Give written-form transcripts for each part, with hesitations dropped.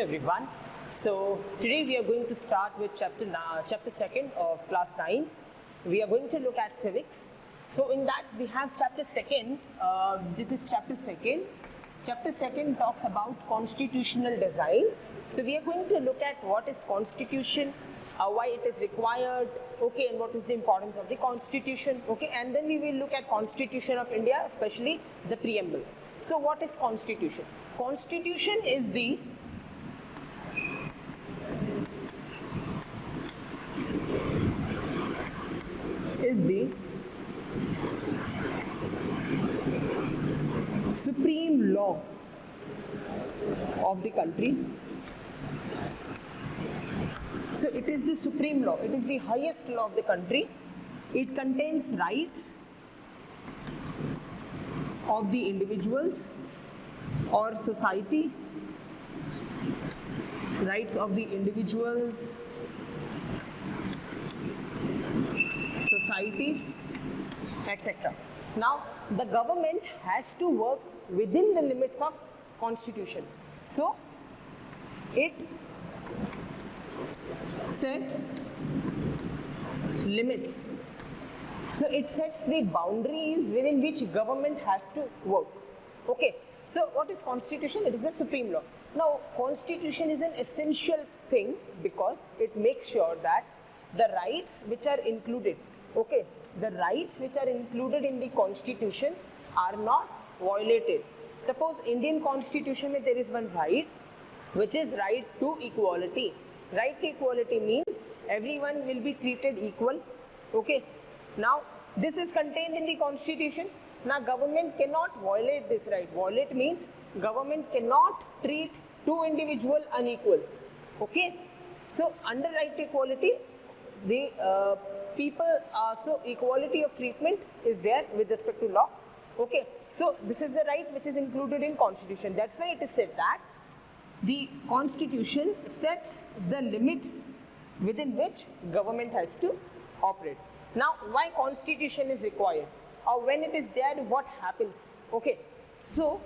everyone. So today we are going to start with chapter 2nd of class 9. We are going to look at civics. So in that we have chapter 2nd. This is chapter 2nd. Chapter 2nd talks about constitutional design. So we are going to look at what is constitution, why it is required, okay, and what is the importance of the constitution, okay, and then we will look at Constitution of India, especially the preamble. So what is constitution? Constitution is the supreme law of the country. So it is the supreme law, it is the highest law of the country. It contains rights of the individuals or society, rights of the individuals, society, etc. Now, the government has to work within the limits of constitution. So, it sets limits. So, it sets the boundaries within which government has to work. Okay. So, what is constitution? It is the supreme law. Now, constitution is an essential thing because it makes sure that the rights which are included, okay, the rights which are included in the constitution are not violated. Suppose Indian constitution mein there is one right which is right to equality. Right to equality means everyone will be treated equal, okay. Now, this is contained in the constitution. Now, government cannot violate this right. Violate means government cannot treat two individuals unequal, okay. So, under right to equality, the people, so equality of treatment is there with respect to law, okay. So, this is the right which is included in constitution. That's why it is said that the constitution sets the limits within which government has to operate. Now, why constitution is required or when it is there, what happens, okay. So,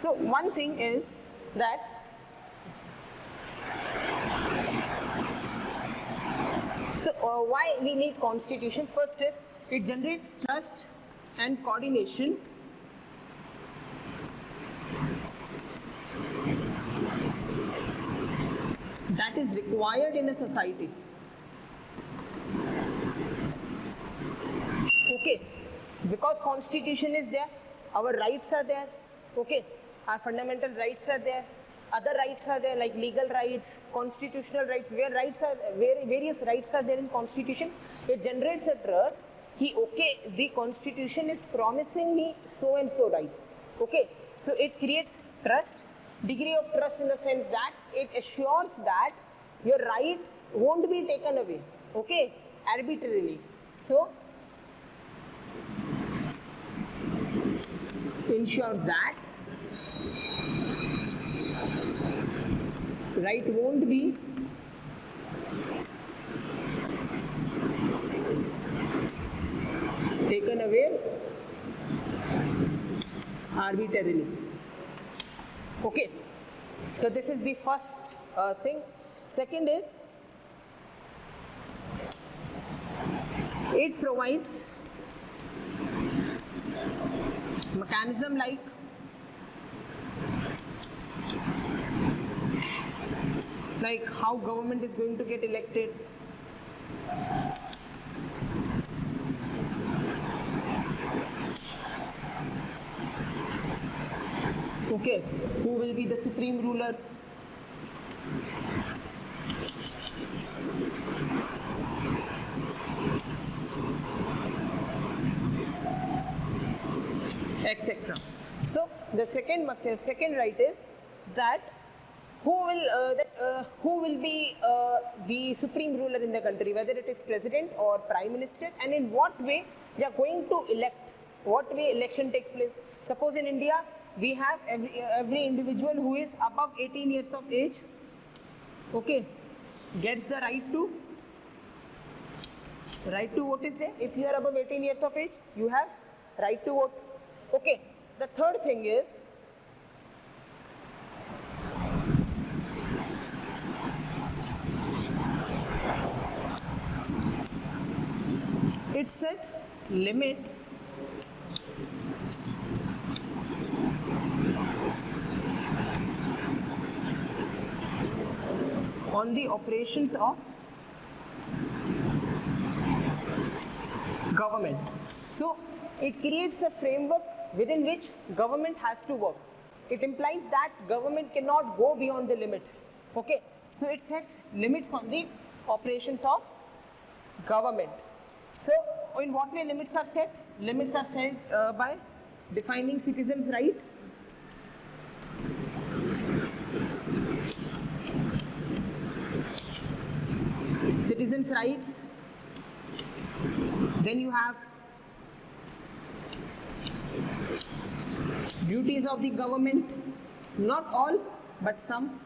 one thing is that why we need constitution? First is it generates trust and coordination that is required in a society, okay, because constitution is there, our rights are there, okay, our fundamental rights are there, other rights are there like legal rights, constitutional rights, where various rights are there in constitution. It generates a trust कि okay, the constitution is promising me so and so rights, okay. So it creates trust, degree of trust in the sense that it assures that your right won't be taken away, okay, arbitrarily. So ensures that right won't be taken away arbitrarily, okay. So this is the first thing. Second is it provides mechanism like how government is going to get elected, okay, who will be the supreme ruler, etc. So the second right is that who will be the supreme ruler in the country, whether it is president or prime minister, and in what way they are going to elect, what way election takes place. Suppose in India we have every individual who is above 18 years of age, okay, gets the right to vote is there. If you are above 18 years of age, you have right to vote. Okay. The third thing is it sets limits on the operations of government. So it creates a framework within which government has to work. It implies that government cannot go beyond the limits. Okay, so it sets limits on the operations of government. So in what way limits are set? Limits are set by defining citizens' right, citizens' rights. Then you have duties of the government, not all, but some.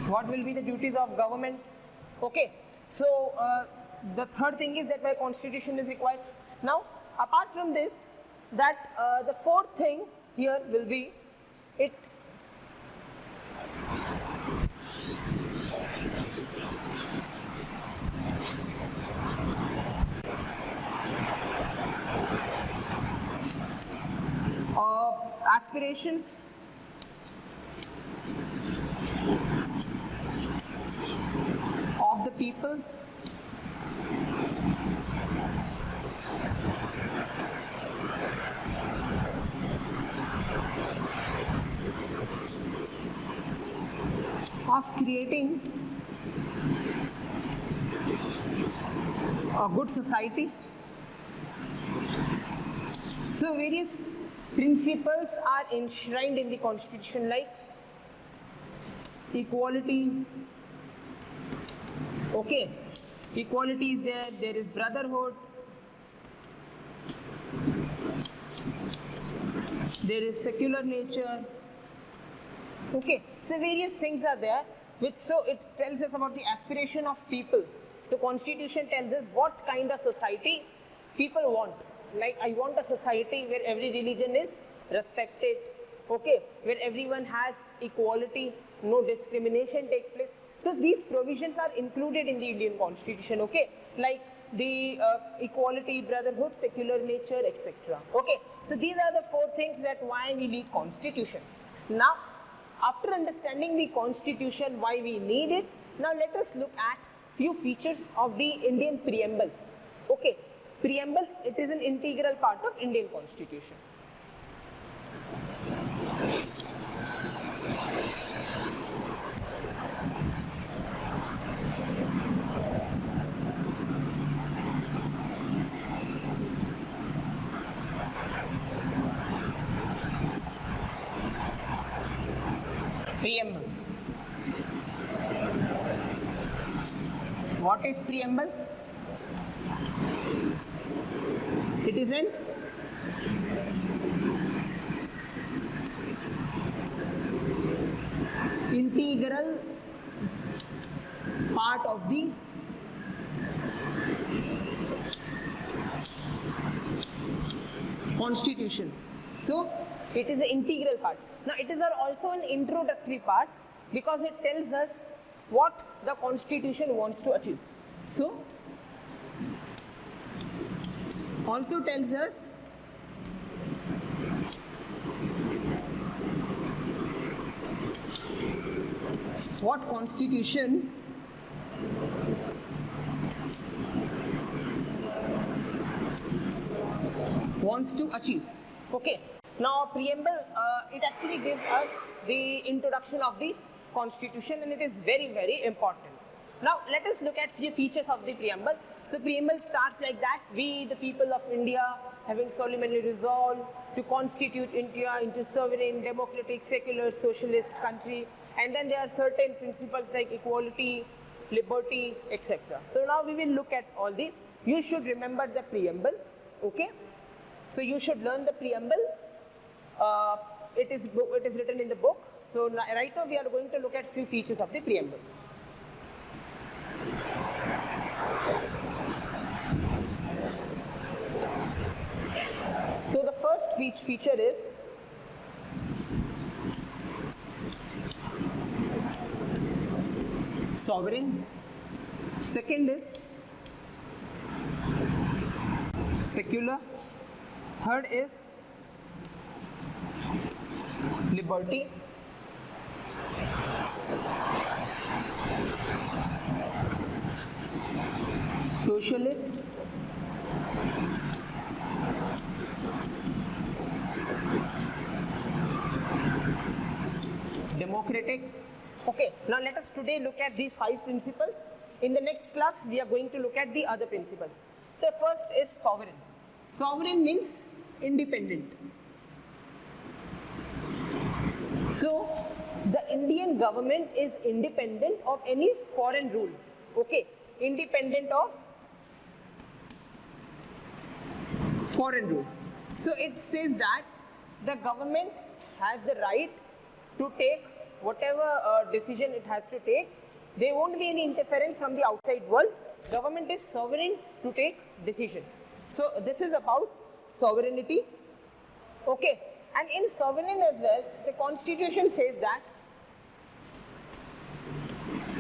What will be the duties of government? Okay, so the third thing is that why constitution is required. Now, apart from this, that the fourth thing here will be it aspirations of the people of creating a good society. So various principles are enshrined in the constitution, like equality. Okay, equality is there. There is brotherhood. There is secular nature. Okay, so various things are there, which so it tells us about the aspiration of people. So constitution tells us what kind of society people want. Like I want a society where every religion is respected, okay, where everyone has equality, no discrimination takes place. So these provisions are included in the Indian constitution, okay, like the equality, brotherhood, secular nature, etc. Okay, so these are the four things that why we need constitution. Now, after understanding the constitution, why we need it, now let us look at few features of the Indian preamble. Okay, preamble, it is an integral part of Indian constitution. Preamble. What is preamble? It is an integral part of the constitution. So it is an integral part. Now it is also an introductory part because it tells us what the constitution wants to achieve. So also tells us what constitution wants to achieve. Okay. Now preamble, it actually gives us the introduction of the constitution, and it is very, very important. Now let us look at few features of the preamble. So preamble starts like that: we, the people of India, having solemnly resolved to constitute India into sovereign, democratic, secular, socialist country. And then there are certain principles like equality, liberty, etc. So now we will look at all these. You should remember the preamble, okay? So you should learn the preamble. It is written in the book. So right now we are going to look at few features of the preamble. So the first feature is sovereign. Second is secular. Third is liberty. Socialist. Democratic. Okay, now let us today look at these 5 principles. In the next class, we are going to look at the other principles. The first is sovereign. Sovereign means independent. So, the Indian government is independent of any foreign rule. Okay, independent of foreign rule. So, it says that the government has the right to take whatever decision it has to take. There won't be any interference from the outside world. Government is sovereign to take decision. So this is about sovereignty. Okay, and in sovereign as well, the constitution says that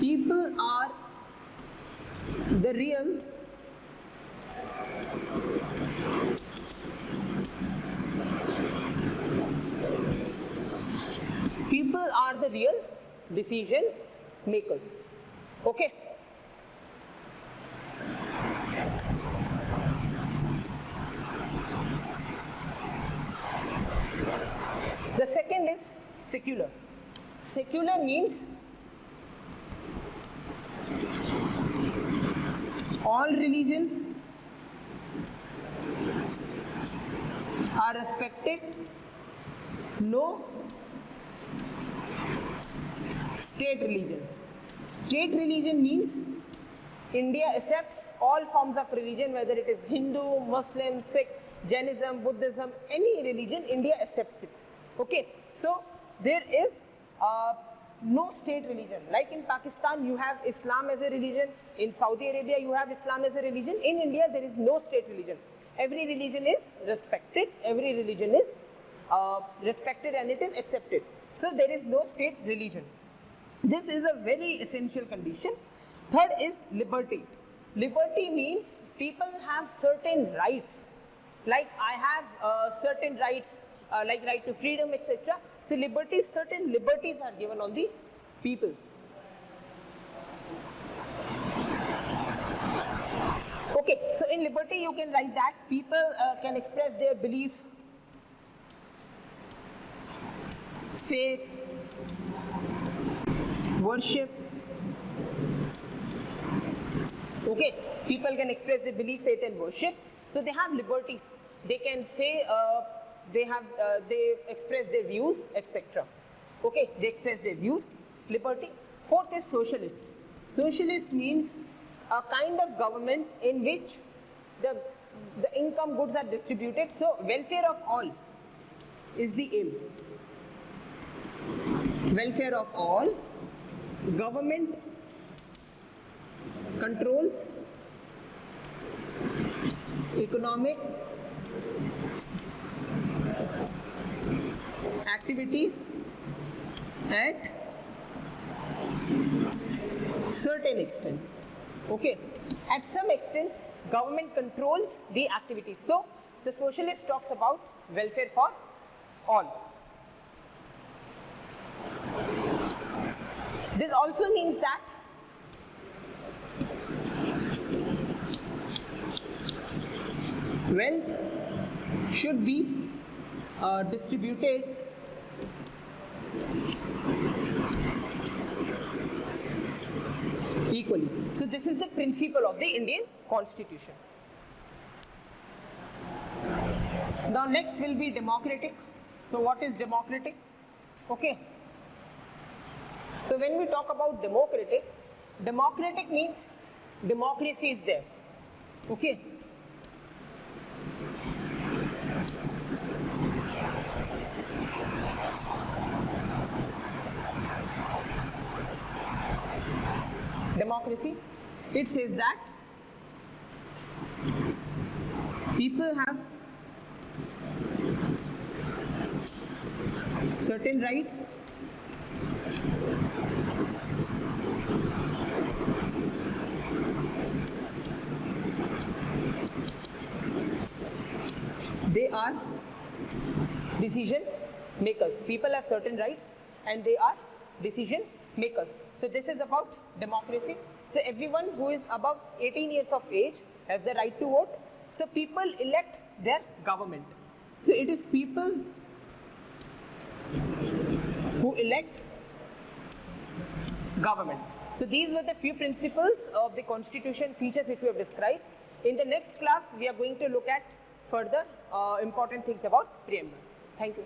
people are the real decision makers. Okay. The second is secular. Secular means all religions are respected, no state religion. State religion means India accepts all forms of religion, whether it is Hindu, Muslim, Sikh, Jainism, Buddhism, any religion, India accepts it. Okay, so there is no state religion. Like in Pakistan, you have Islam as a religion. In Saudi Arabia, you have Islam as a religion. In India, there is no state religion. Every religion is respected. Every religion is respected and it is accepted. So there is no state religion. This is a very essential condition. Third is liberty. Liberty means people have certain rights. Like I have certain rights, like right to freedom, etc. So liberty, certain liberties are given on the people. Okay, so in liberty you can write that people can express their belief, faith, worship. Okay, people can express their belief, faith and worship. So they have liberties. They can say they express their views, etc. Okay, they express their views, liberty. Fourth is socialist. Socialist means a kind of government in which the income goods are distributed. So welfare of all is the aim. Welfare of all. Government controls economic activity at certain extent. Okay, at some extent government controls the activities. So the socialist talks about welfare for all. This also means that wealth should be distributed equally. So this is the principle of the Indian Constitution. Now next will be democratic. So what is democratic? Okay. So when we talk about democratic, democratic means democracy is there. Okay. Democracy, it says that People have certain rights they are decision makers. People have certain rights and they are decision makers. So this is about democracy. So everyone who is above 18 years of age has the right to vote. So people elect their government. So it is people who elect government. So these were the few principles of the constitution features which we have described. In the next class, we are going to look at further important things about preamble. Thank you.